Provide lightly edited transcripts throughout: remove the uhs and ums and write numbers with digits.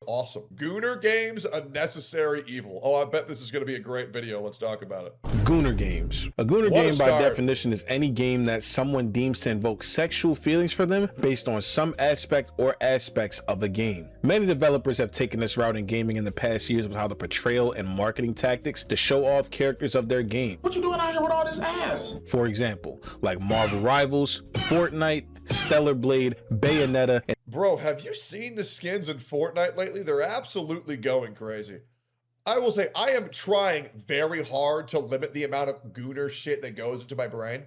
awesome. Gooner games, a necessary evil. Oh, I bet this is going to be a great video. Let's talk about it. Gooner games. A Gooner game by definition is any game that someone deems to invoke sexual feelings for them based on some aspect or aspects of a game. Many developers have taken this route in gaming in the past years with how the portrayal and marketing tactics to show off characters of their game. What you doing out here with all this ass? For example, like Marvel Rivals, Fortnite, Stellar Blade, Bayonetta, and bro, have you seen the skins in Fortnite lately? They're absolutely going crazy. I will say I am trying very hard to limit the amount of Gooner shit that goes into my brain.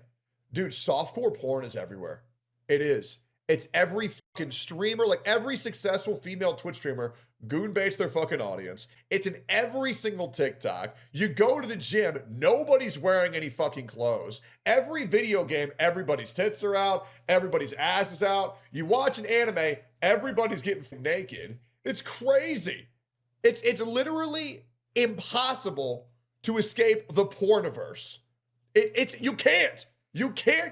Dude, softcore porn is everywhere. It is. It's every fucking streamer, like every successful female Twitch streamer goon baits their fucking audience. It's in every single TikTok. You go to the gym, nobody's wearing any fucking clothes. Every video game, everybody's tits are out, everybody's ass is out. You watch an anime, everybody's getting naked. It's crazy. It's literally impossible to escape the porniverse. You can't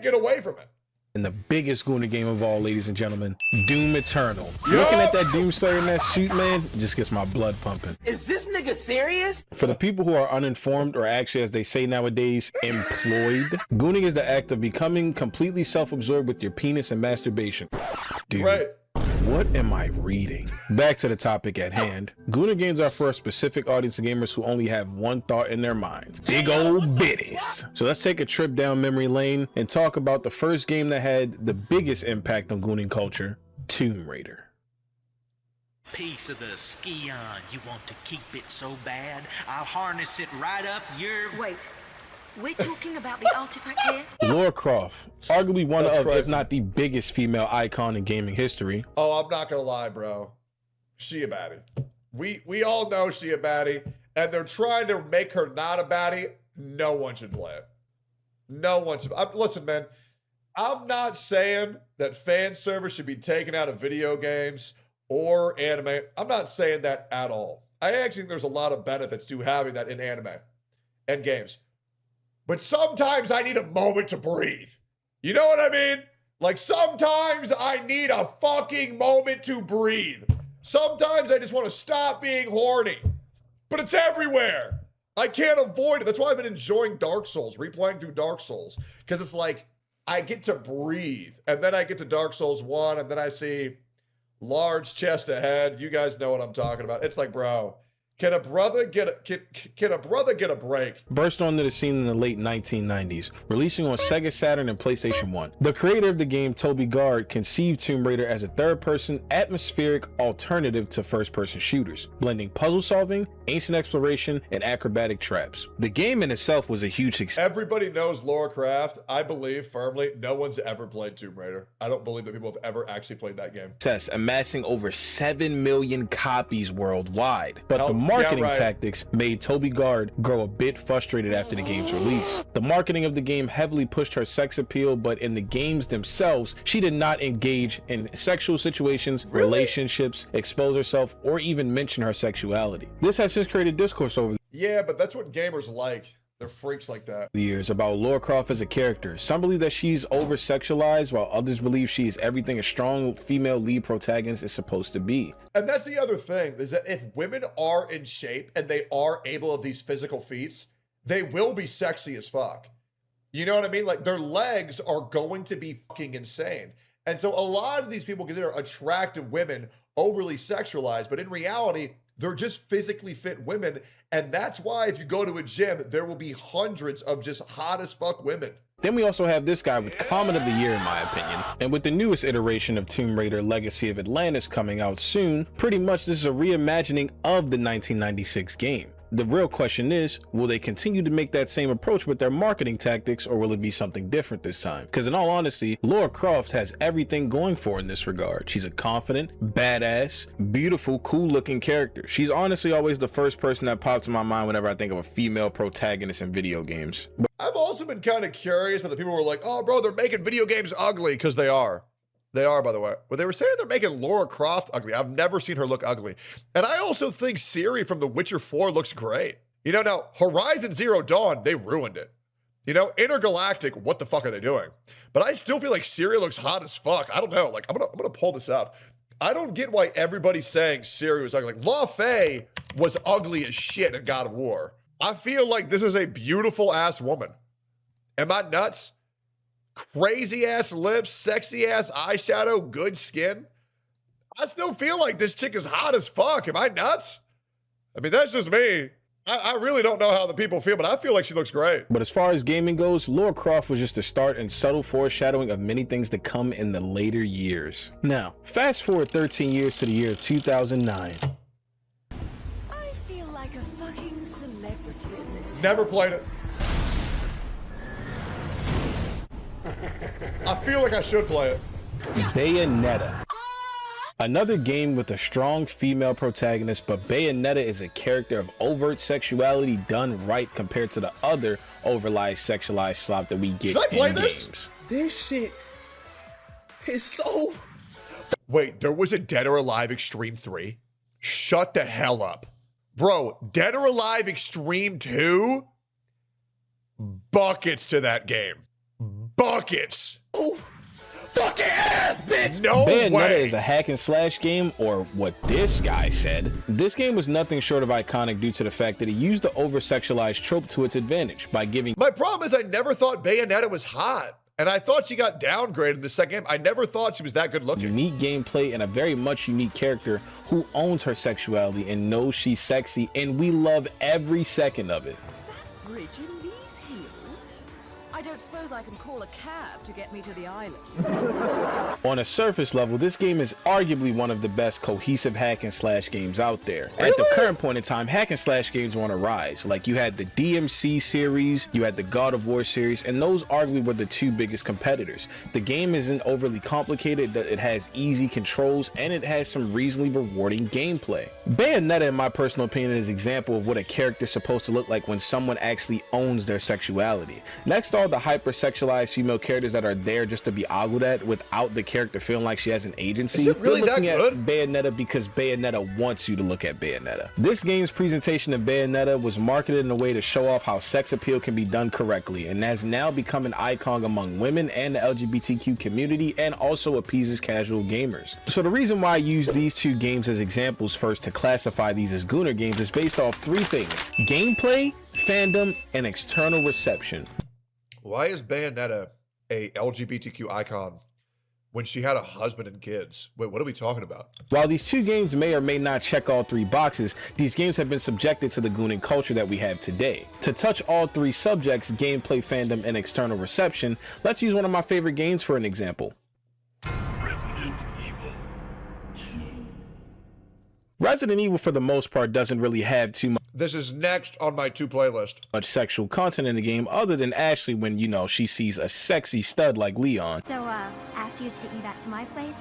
get away from it. And the biggest Gooner game of all, ladies and gentlemen, Doom Eternal. Looking at that Doomslayer in that suit, man, just gets my blood pumping. Is this nigga serious? For the people who are uninformed, or actually, as they say nowadays, employed, gooning is the act of becoming completely self-absorbed with your penis and masturbation. Dude. Right. What am I reading? Back to the topic at hand. Gooner games are for a specific audience of gamers who only have one thought in their minds: big old bitties. So let's take a trip down memory lane and talk about the first game that had the biggest impact on gooning culture, Tomb Raider. Piece of the ski on. You want to keep it so bad? I'll harness it right up your... Wait. We're talking about the artifact here? Lara Croft, arguably one of, if not the biggest female icon in gaming history. Oh, I'm not gonna lie, bro. She a baddie. We all know she a baddie, and they're trying to make her not a baddie. No one should play it. No one should. Listen, man, I'm not saying that fan service should be taken out of video games or anime. I'm not saying that at all. I actually think there's a lot of benefits to having that in anime and games. But sometimes I need a moment to breathe. You know what I mean? Like sometimes I need a fucking moment to breathe. Sometimes I just want to stop being horny. But it's everywhere. I can't avoid it. That's why I've been enjoying Dark Souls, replaying through Dark Souls. Because it's like, I get to breathe. And then I get to Dark Souls 1, and then I see large chest ahead. You guys know what I'm talking about. It's like, bro, can a brother get a break? Burst onto the scene in the late 1990s, releasing on Sega Saturn and PlayStation 1. The creator of the game, Toby Gard, conceived Tomb Raider as a third-person, atmospheric alternative to first-person shooters, blending puzzle solving, ancient exploration, and acrobatic traps. The game in itself was a huge success. Everybody knows Lara Croft. I believe firmly no one's ever played Tomb Raider. I don't believe that people have ever actually played that game. Amassing over 7 million copies worldwide. But the marketing tactics made Toby Gard grow a bit frustrated after the game's release. The marketing of the game heavily pushed her sex appeal, but in the games themselves, she did not engage in sexual situations, relationships, expose herself, or even mention her sexuality. This has since created discourse over yeah, but that's what gamers like. They're freaks like that. the years about Lara Croft as a character. Some believe that she's over-sexualized, while others believe she is everything a strong female lead protagonist is supposed to be. And that's the other thing, is that if women are in shape and they are able of these physical feats, they will be sexy as fuck. You know what I mean? Like, their legs are going to be fucking insane. And so a lot of these people consider attractive women overly sexualized, but in reality, they're just physically fit women. And that's why if you go to a gym, there will be hundreds of just hot as fuck women. Then we also have this guy with Comment of the Year, in my opinion. And with the newest iteration of Tomb Raider Legacy of Atlantis coming out soon, pretty much this is a reimagining of the 1996 game. The real question is, will they continue to make that same approach with their marketing tactics, or will it be something different this time? Because in all honesty, Lara Croft has everything going for her in this regard. She's a confident, badass, beautiful, cool looking character. She's honestly always the first person that pops in my mind whenever I think of a female protagonist in video games. I've also been kind of curious, but the people were like, oh bro, they're making video games ugly, because they are. They are, by the way. But they were saying they're making Lara Croft ugly. I've never seen her look ugly. And I also think Ciri from The Witcher 4 looks great. You know, now, Horizon Zero Dawn, they ruined it. You know, Intergalactic, what the fuck are they doing? But I still feel like Ciri looks hot as fuck. I don't know. Like, I'm gonna pull this up. I don't get why everybody's saying Siri was ugly. Like, La Fey was ugly as shit in God of War. I feel like this is a beautiful ass woman. Am I nuts? Crazy ass lips, sexy ass eyeshadow, good skin. I still feel like this chick is hot as fuck. Am I nuts? I mean, that's just me. I really don't know how the people feel, but I feel like she looks great. But as far as gaming goes, Lara Croft was just the start and subtle foreshadowing of many things to come in the later years. Now, fast forward 13 years to the year 2009. I feel like a fucking celebrity in this town. Never played it. I feel like I should play it. Bayonetta. Another game with a strong female protagonist, but Bayonetta is a character of overt sexuality done right compared to the other overly sexualized slop that we get Should I play in this? games. This shit is so... Wait, there was a Dead or Alive Extreme 3? Shut the hell up. Bro, Dead or Alive Extreme 2? Buckets to that game. Buckets. Oh, fucking ass, bitch! No Bayonetta way. is a hack and slash game, or what this guy said. This game was nothing short of iconic due to the fact that it used the over-sexualized trope to its advantage by giving My problem is I never thought Bayonetta was hot. And I thought she got downgraded in the second game. I never thought she was that good looking. unique gameplay and a very much unique character who owns her sexuality and knows she's sexy, and we love every second of it. Bridge in these heels? I don't suppose I can call a cab to get me to the island. On a surface level, this game is arguably one of the best cohesive hack and slash games out there. At the current point in time, hack and slash games were on a rise. Like, you had the DMC series, you had the God of War series, and those arguably were the two biggest competitors. The game isn't overly complicated, it has easy controls, and it has some reasonably rewarding gameplay. Bayonetta, in my personal opinion, is an example of what a character is supposed to look like when someone actually owns their sexuality. Next to all the hyper-sexualized female characters that are there just to be ogled at without the character feeling like she has an agency, Is it really you're looking that at good? Bayonetta because Bayonetta wants you to look at Bayonetta. This game's presentation of Bayonetta was marketed in a way to show off how sex appeal can be done correctly, and has now become an icon among women and the LGBTQ community, and also appeases casual gamers. So the reason why I use these two games as examples first to classify these as Gooner games is based off three things: gameplay, fandom, and external reception. Why is Bayonetta a LGBTQ icon when she had a husband and kids? Wait, what are we talking about? While these two games may or may not check all three boxes, these games have been subjected to the gooning culture that we have today. To touch all three subjects, gameplay, fandom, and external reception, let's use one of my favorite games for an example. Resident Evil, for the most part, doesn't really have too This is next on my to playlist. much sexual content in the game, other than Ashley when, you know, she sees a sexy stud like Leon. So, after you take me back to my place,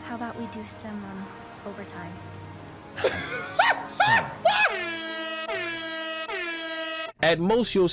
how about we do some, overtime? At most, you'll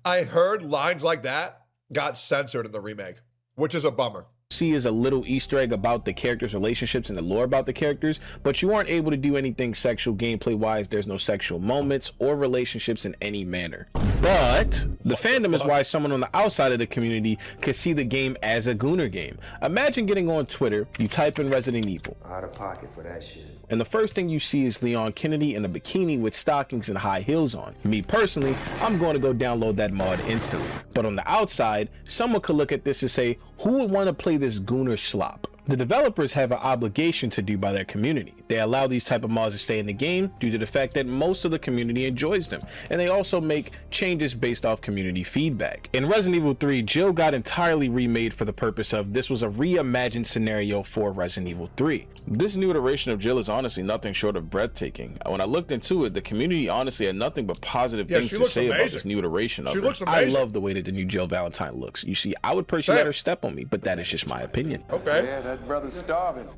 I heard lines like that got censored in the remake, which is a bummer. see is a little Easter egg about the characters' relationships and the lore about the characters, but you aren't able to do anything sexual gameplay wise. There's no sexual moments or relationships in any manner. But the fandom is why someone on the outside of the community could see the game as a Gooner game. Imagine getting on Twitter, you type in Resident Evil, Out of pocket for that shit. and the first thing you see is Leon Kennedy in a bikini with stockings and high heels on. Me personally, I'm going to go download that mod instantly. But on the outside, someone could look at this and say, who would want to play this Gooner slop? The developers have an obligation to do by their community. They allow these type of mods to stay in the game due to the fact that most of the community enjoys them, and they also make changes based off community feedback. In Resident Evil 3, Jill got entirely remade for the purpose of this was a reimagined scenario for Resident Evil 3. This new iteration of Jill is honestly nothing short of breathtaking. When I looked into it, the community honestly had nothing but positive things she to looks say about amazing. this new iteration of She her. looks I amazing. love the way that the new Jill Valentine looks. You see, I would personally Same. let her step on me, but that is just my opinion. Okay. Yeah, that brother's starving.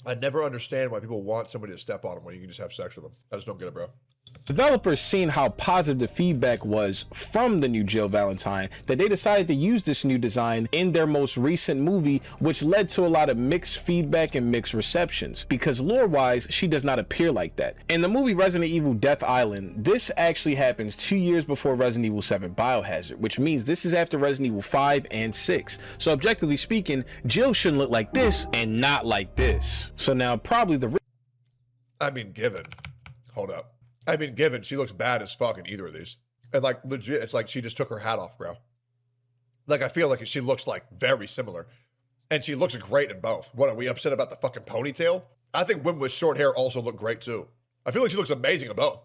I never understand why people want somebody to step on them when you can just have sex with them. I just don't get it, bro. Developers seeing how positive the feedback was from the new Jill Valentine that they decided to use this new design in their most recent movie, which led to a lot of mixed feedback and mixed receptions, because lore-wise she does not appear like that. In the movie Resident Evil Death Island, this actually happens 2 years before Resident Evil 7 Biohazard, which means this is after Resident Evil 5 and 6. So objectively speaking, Jill shouldn't look like this and not like this. So now probably the given. Hold up. Given, she looks bad as fuck in either of these. And like legit, it's like she just took her hat off, bro. Like I feel like she looks like very similar. And she looks great in both. What, are we upset about the fucking ponytail? I think women with short hair also look great too. I feel like she looks amazing in both.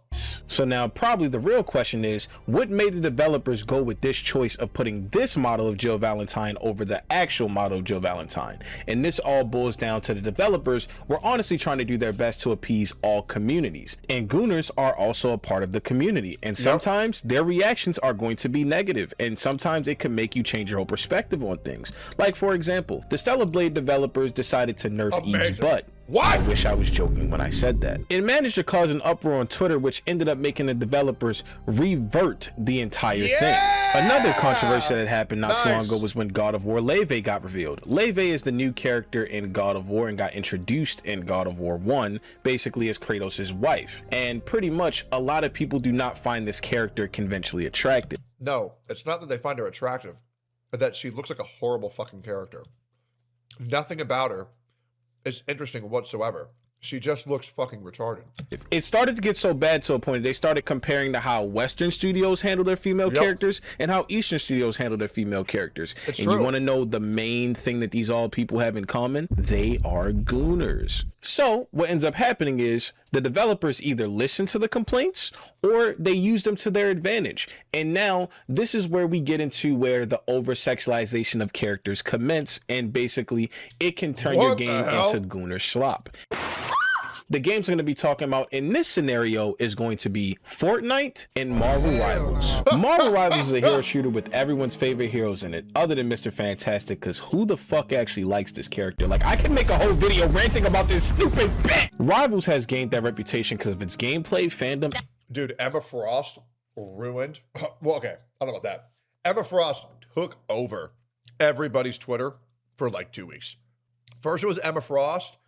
So now probably the real question is, what made the developers go with this choice of putting this model of Jill Valentine over the actual model of Jill Valentine? And this all boils down to the developers were honestly trying to do their best to appease all communities. And Gooners are also a part of the community. And sometimes their reactions are going to be negative. And sometimes it can make you change your whole perspective on things. Like for example, the Stellar Blade developers decided to nerf Eve's butt. What? I wish I was joking when I said that. It managed to cause an uproar on Twitter, which ended up making the developers revert the entire thing. Another controversy that happened not too long ago was when God of War Leve got revealed. Leve is the new character in God of War and got introduced in God of War 1, basically as Kratos' wife. And pretty much a lot of people do not find this character conventionally attractive. No, it's not that they find her attractive, but that she looks like a horrible fucking character. Nothing about her is interesting whatsoever. She just looks fucking retarded. It started to get so bad to a point they started comparing to how Western studios handle their female characters and how Eastern studios handle their female characters. It's and true. You want to know the main thing that these all people have in common? They are Gooners. So what ends up happening is the developers either listen to the complaints or they use them to their advantage. And now this is where we get into where the over-sexualization of characters commence, and basically it can turn your game into Gooner slop. The games I'm going to be talking about in this scenario is going to be Fortnite and Marvel Rivals. Marvel Rivals is a hero shooter with everyone's favorite heroes in it, other than Mr. Fantastic, because who the fuck actually likes this character? Like, I can make a whole video ranting about this stupid bitch. Rivals has gained that reputation because of its gameplay, fandom. Dude, Emma Frost ruined. Well, okay, I don't know about that. Emma Frost took over everybody's Twitter for like 2 weeks. First it was Emma Frost,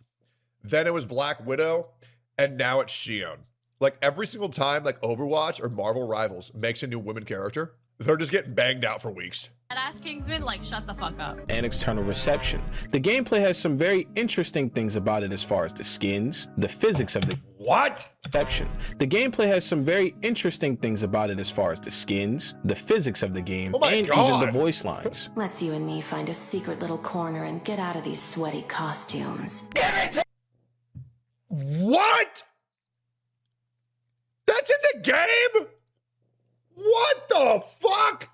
then it was Black Widow, and now it's Shion. Like every single time like Overwatch or Marvel Rivals makes a new women character, they're just getting banged out for weeks. Ass Kingsman, like, shut the fuck up. And external reception. The gameplay has some very interesting things about it as far as the skins, the physics of the reception. The gameplay has some very interesting things about it as far as the skins, the physics of the game, and even the voice lines. Let's you and me find a secret little corner and get out of these sweaty costumes. What? That's in the game? What the fuck?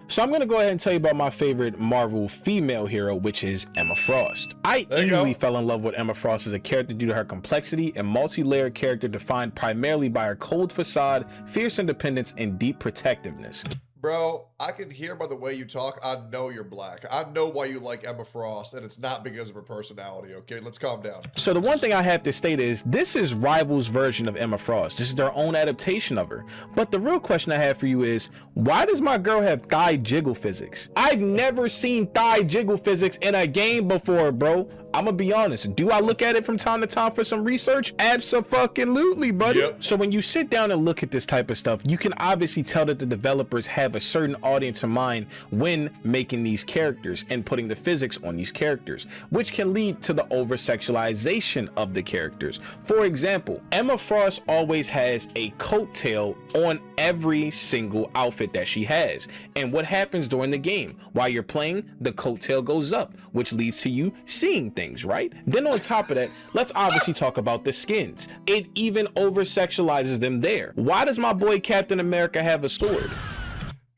So I'm going to go ahead and tell you about my favorite Marvel female hero, which is Emma Frost. I easily fell in love with Emma Frost as a character due to her complexity and multi-layered character defined primarily by her cold facade, fierce independence, and deep protectiveness. Bro, I can hear by the way you talk, I know you're black. I know why you like Emma Frost, and it's not because of her personality, okay? Let's calm down. So the one thing I have to state is, this is Rivals' version of Emma Frost. This is their own adaptation of her. But the real question I have for you is, why does my girl have thigh jiggle physics? I've never seen thigh jiggle physics in a game before, bro. I'm gonna be honest. Do I look at it from time to time for some research? Abso-fucking-lutely, buddy. Yep. So when you sit down and look at this type of stuff, you can obviously tell that the developers have a certain audience in mind when making these characters and putting the physics on these characters, which can lead to the over-sexualization of the characters. For example, Emma Frost always has a coattail on every single outfit that she has. And what happens during the game? While you're playing, the coattail goes up, which leads to you seeing things, right? Then on top of that, let's obviously talk about the skins. It even over-sexualizes them there. Why does my boy Captain America have a sword?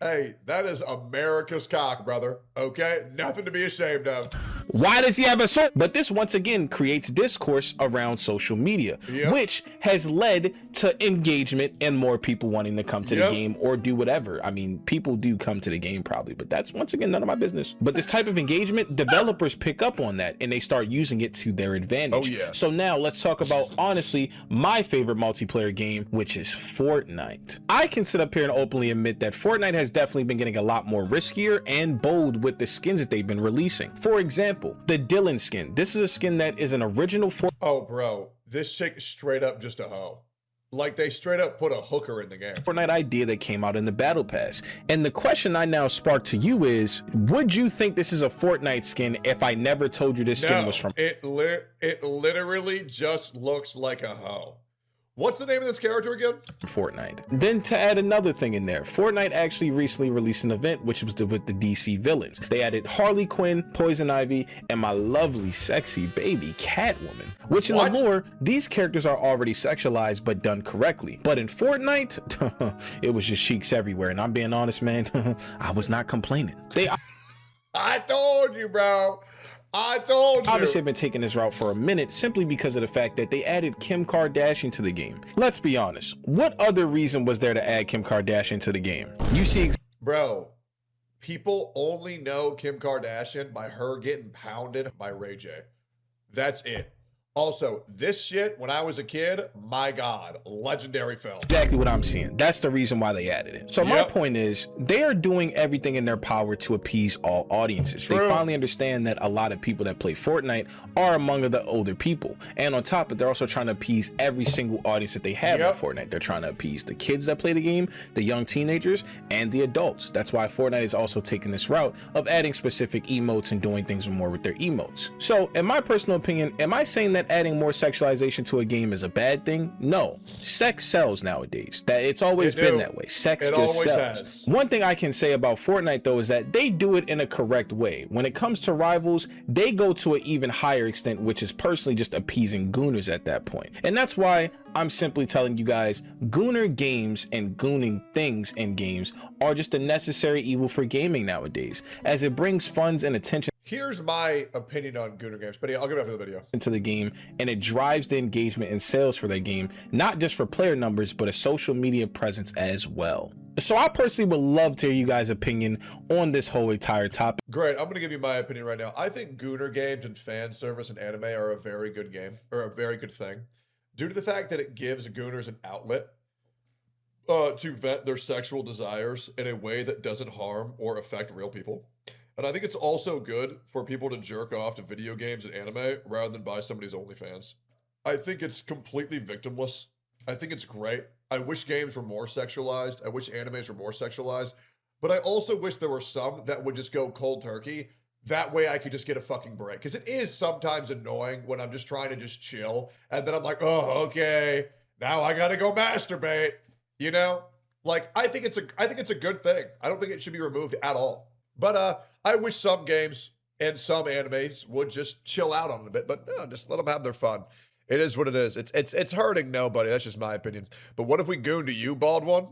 Hey, that is America's cock, brother. Okay? Nothing to be ashamed of. Why does he have a sword? But this once again creates discourse around social media, which has led to engagement and more people wanting to come to the game or do whatever. I mean, people do come to the game probably, but that's once again none of my business. But this type of engagement, developers pick up on that and they start using it to their advantage. Oh yeah. So now let's talk about honestly my favorite multiplayer game, which is Fortnite. I can sit up here and openly admit that Fortnite has definitely been getting a lot more riskier and bold with the skins that they've been releasing. For example, the Dylan skin. This is a skin that is an original Oh bro, this chick is straight up just a hoe. Like they straight up put a hooker in the game. Fortnite idea that came out in the battle pass. And the question I now spark to you is, would you think this is a Fortnite skin if I never told you this skin was from it literally just looks like a hoe. What's the name of this character again? Fortnite. Then to add another thing in there, Fortnite actually recently released an event which was with the DC villains. They added Harley Quinn, Poison Ivy, and my lovely sexy baby Catwoman, which in the lore, these characters are already sexualized but done correctly. But in Fortnite, it was just cheeks everywhere, and I'm being honest, man, I was not complaining. I told you, bro. I told you. Obviously, I've been taking this route for a minute simply because of the fact that they added Kim Kardashian to the game. Let's be honest. What other reason was there to add Kim Kardashian to the game? You see, bro, people only know Kim Kardashian by her getting pounded by Ray J. That's it. Also, this shit, when I was a kid, my God, legendary film. Exactly what I'm seeing. That's the reason why they added it. So my point is, they are doing everything in their power to appease all audiences. True. They finally understand that a lot of people that play Fortnite are among the older people. And on top of it, they're also trying to appease every single audience that they have in Fortnite. They're trying to appease the kids that play the game, the young teenagers, and the adults. That's why Fortnite is also taking this route of adding specific emotes and doing things more with their emotes. So in my personal opinion, am I saying that adding more sexualization to a game is a bad thing? No. Sex sells nowadays. That it's always been that way. Sex just sells. One thing I can say about Fortnite though is that they do it in a correct way. When it comes to rivals, they go to an even higher extent, which is personally just appeasing gooners at that point. And that's why I'm simply telling you guys, gooner games and gooning things in games are just a necessary evil for gaming nowadays, as it brings funds and attention. Here's my opinion on Gooner games, but yeah, I'll give it after the video. Into the game, and it drives the engagement and sales for their game, not just for player numbers, but a social media presence as well. So I personally would love to hear you guys' opinion on this whole entire topic. Great, I'm gonna give you my opinion right now. I think Gooner games and fan service and anime are a very good game, or a very good thing, due to the fact that it gives Gooners an outlet to vent their sexual desires in a way that doesn't harm or affect real people. And I think it's also good for people to jerk off to video games and anime rather than buy somebody's OnlyFans. I think it's completely victimless. I think it's great. I wish games were more sexualized. I wish animes were more sexualized. But I also wish there were some that would just go cold turkey. That way I could just get a fucking break. Because it is sometimes annoying when I'm just trying to just chill. And then I'm like, oh, okay. Now I gotta go masturbate. You know? Like, I think it's a good thing. I don't think it should be removed at all. But I wish some games and some animes would just chill out on it a bit, but no, just let them have their fun. It is what it is. It's hurting nobody. That's just my opinion. But what if we gooned to you, bald one?